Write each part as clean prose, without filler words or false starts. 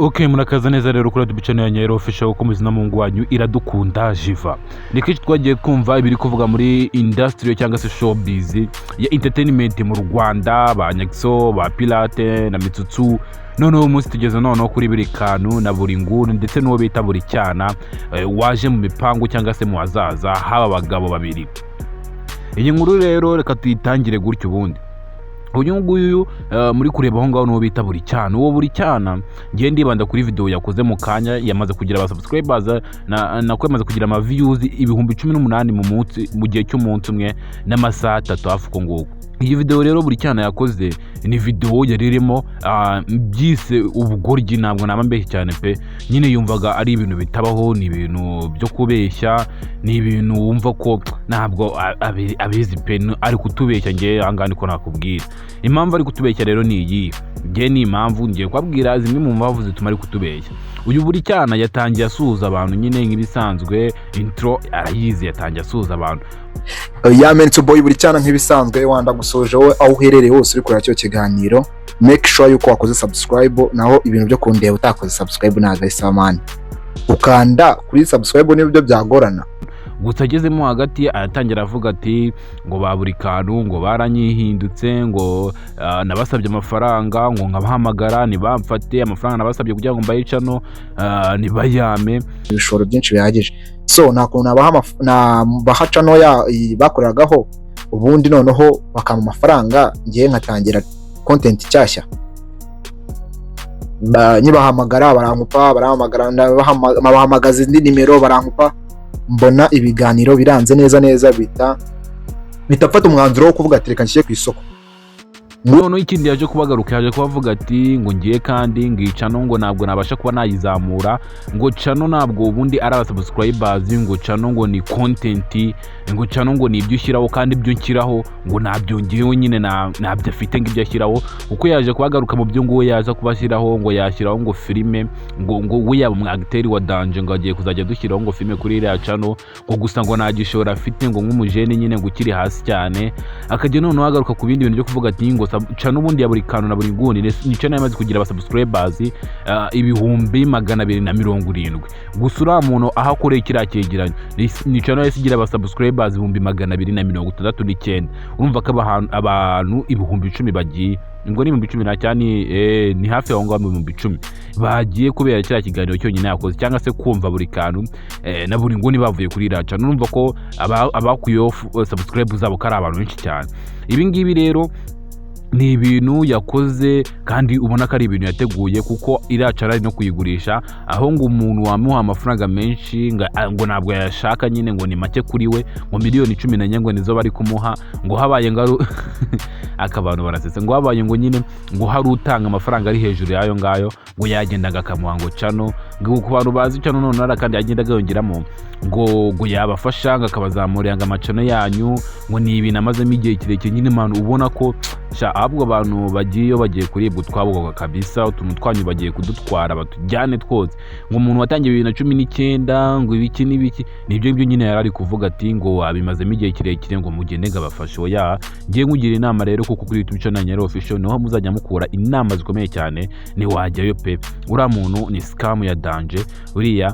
Okay, murakaza neza rero kuri YouTube channel ya Nyero Official ko muzina mu ngwanyu iradukunda Jiva. Ni kenshi twagiye twumva ibiri kuvuga muri industry cyangwa se showbiz ya entertainment mu Rwanda, ba Nyakso, ba Pilate na Mitsutsu. Noneho umunsi tugeze noneho kuri biri kantu na buri nguni ndetse n'uwo bita buri cyana waje mu mipango cyangwa se mu hazaza haba abagabo babiri. Iyi nkuru rero reka tuyitangire gutyo ubundi. Uyu nguyu muri kureba aho ngaho n'uwo bita buri cyana. Uwo buri cyana ngiye ndibanda kuri video yakoze mu kanya, yamaze kugira aba subscribers na kwemaze kugira ama views ibihumbi 18 mu munsi mu gihe cy'umunsi umwe n'amasaha 3 hafi ko nguko. Iyi video rero buri cyana yakoze ni video yaririmo byise ubugoryi, ntabwo namambeshye cyane pe. Nyine yumvaga ari ibintu bitabaho, ni ibintu byo kubeshya, ni ibintu wumva ko ntabwo abizi pe, ari kutubeshya. Ngiye angana ko nakubwira impamvu ari kutubeshya rero ni iyi. Ngiye ni impamvu ngiye kwabwira zimwe mu mpamvu zituma ari kutubeshya. Uyu buri cyana yatangiye asuhuza abantu nyine nk'ibisanzwe, intro arayizi, yatangiye asuhuza abantu. Mental boy buri cyana nk'ibisanzwe wanda gusoje wowe aho uherereye hose uri kureba cyo kiganiro, make sure yuko wakoze subscribe, naho ibintu byo kundeba utakoze subscribe ntago ari samani. Ukanda kuri subscribe n'ibyo byagorana. Gusa agezemo hagati aratangira avuga ati ngo baburi kantu ngo baranyihindutse, ngo nabasabye amafaranga ngo nkabahamagara ntibamfate amafaranga nabasabye kugira ngo mbayicano nibayame ibishoro byinshi bihagije. So nakuntu bahaca no bakoreragaho ubundi noneho bakama amafaranga, ngiye nkatangira content cyashya. Nyibahamagara barankupa, bahamagaza indi nimero barankupa, mbona ibiganiro biranze neza bitafata umwanzuro wo kuvuga ati reka nshyire ku isoko. Noneho ikindi yaje kubagaruka, yaje kubavuga ati ngo ngiye kandi ngicano ngo ntabwo nabasha kuba nayizamura, ngo cano ntabwo ubundi ari abasubscribers, ngo cano ngo ni content, ngo cano ngo ni ibyo ushyiraho kandi ibyo nshyiraho ngo nabyo ngiyeho nyine nabyo afite ngo ibyo ashyiraho. Uko yaje kubagaruka mu byo ngo yaza kubashyiraho, ngo yashyiraho ngo filime, ngo we yaba umwagiteri wa Danje ngo agiye kuzajya dushyiraho ngo filime kuri iriya cano, ngo gusa ngo nagishora afite ngo nk'umujene nyine ngo ukiri hasi cyane. Akajya noneho agaruka ku bindi bintu byo kuvuga ati ngo cano ubundi ya buri kantu na buri nguni ni cano yamaze kugira aba subscribers ibihumbi 270. Gusa uriya muntu aho akoreye kiriya cyegeranyo ni cano yasigira aba subscribers ibihumbi 269. Urumva ko abantu ibihumbi 10 bagiye, ngo ni 10 cyane ni hafi aho ngaho 10 bagiye kubera kiriya kiganiro cyonyine yakoze, cyangwa se kumva buri kantu na buri nguni bavuye kuri iriya cano. Urumva ko abakuyeho subscribe zabo ko ari abantu benshi cyane. Ibi ngibi rero ni ibintu yakoze kandi ubona ko ari ibintu yateguye, kuko iracara ari no kuyigurisha, aho ngo umuntu wamuha amafaranga menshi ngo ntabwo yashaka, nyine ngo ni make kuri we, ngo miliyoni 10 ngo nizo bari kumuha, ngo habaye ngo akabantu barasetse, ngo habaye ngo nyine ngo hari utanga amafaranga ari hejuru yayo ngayo ngo yagendaga akamuha ngo cano, ngo ku bantu bazi cano none kandi yagendaga yongeramo ngo yabafasha ngo akabazamurira ngo amacano yanyu, ngo ni ibintu amazemo igihe kirekire. Nyine muntu ubona ko ahubwo abantu bagiye kuribwa twabwoga kabisa, utuntu twanyu bagiye kudutwara batujyane twose. Ngo umuntu watangiye 2019 ngo ibiki n'ibiki nibyo nyine yarari kuvuga ati ngo abimazemo igihe kirekire ngo mugende ngabafashe. Oya, ngiye nkugira inama rero kuko kuri YouTube channel Nyero Official niho muzajya mukura inama zikomeye cyane, ni wajyayo pe. Uriya muntu ni scam ya Danje, uriya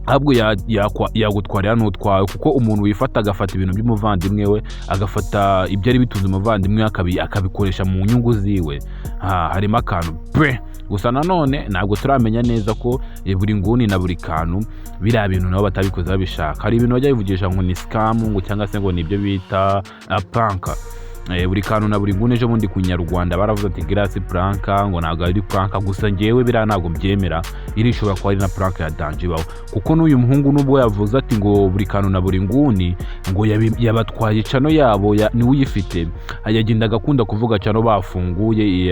ahubwo yagutwarira n'utwawe, kuko umuntu wifata agafata ibintu by'umuvandimwe we, agafata ibyo ari bitunze umuvandimwe akabikoresha mu nyungu ziwe, harimo akantu pe. Gusa nanone ntabwo turamenya neza ko buri nguni na buri kantu biriya bintu nabo batabikoze babishaka. Hari ibintu bajya bivugisha ngo ni scam, ngo cyangwa se ngo ni ibyo bita prank. Buri kantu na buri nguni ejo bundi ku Nyarwanda baravuze ati Grace prank, ngo ntabwo ari prank. Gusa ngewe biriya ntabwo mbyemera, irishobora kuba ari na prank ya Danje bawo, kuko n'uyu muhungu nubwo yavuze ati ngo buri kantu na buri nguni ngo yabatwaye cano yabo ni uyifite, yagendaga akunda kuvuga cano bafunguye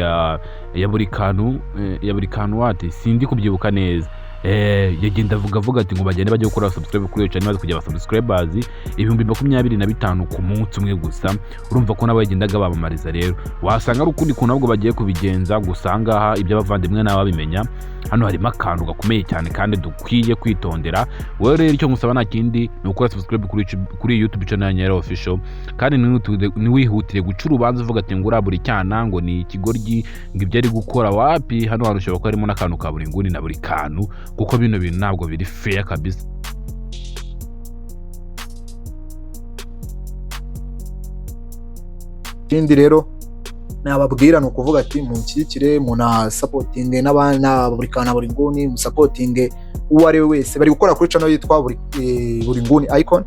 ya buri kantu wate sindi kubyibuka neza, yagenda avuga ati ngo bagende bajye gukora subscribe kuri iyo channel maze kujya abasubscribers 25,000 ku munsi umwe gusa. Urumva ko nabo yagendaga bamamariza. Rero wasanga ari ukundi kuntu ahubwo bagiye kubigenza, gusa ngaha ibyo abavandimwe nabo babimenya. Hano harimo akantu gakomeye cyane kandi dukwiye kwitondera. Wowe rero icyo ngusaba nta kindi ni ukora subscribe kuri YouTube channel ya Nyarera Official, kandi niwihutire guca urubanza uvuga ati ngo urabura icyana ngo ni ikigoryi ngo ibyo ari gukora wapi. Hano harushaho ko harimo n'akantu ka buri nguni na buri kantu, kuko bino bintu ntabwo biri fair kabisa. Ikindi rero nababwira ni ukuvuga ati munshyigikire, munasapotinge n'abana buri kana buri nguni, musapotinge uwo ari we wese bari gukora kuri channel yitwa buri nguni icon.